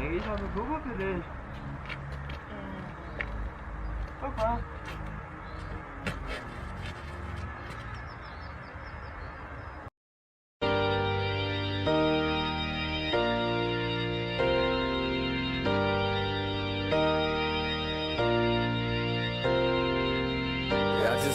Denke ich habe eine Blume für dich. Guck mal.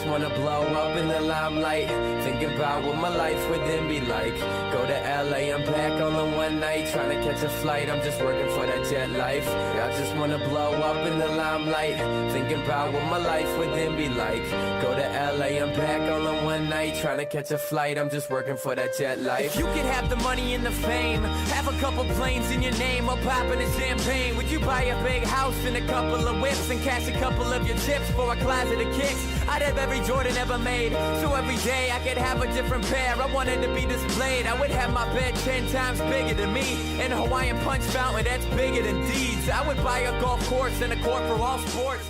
Wanna blow up in the limelight, thinking about what my life would then be like. Go to LA, I'm back on the one night, trying to catch a flight, I'm just working for that jet life. I just wanna blow up in the limelight, thinking about what my life would then be like. Go to LA, I'm back on the one night, trying to catch a flight, I'm just working for that jet life. If you could have the money and the fame, have a couple planes in your name, or popping a champagne, would you buy a big house and a couple of whips, and cash a couple of your chips for a closet of kicks? I'd have every Jordan ever made, so every day I could have a different pair. I wanted to be displayed, I would have my bed 10 times bigger than me, and a Hawaiian punch fountain that's bigger than deeds. I would buy a golf course and a court for all sports.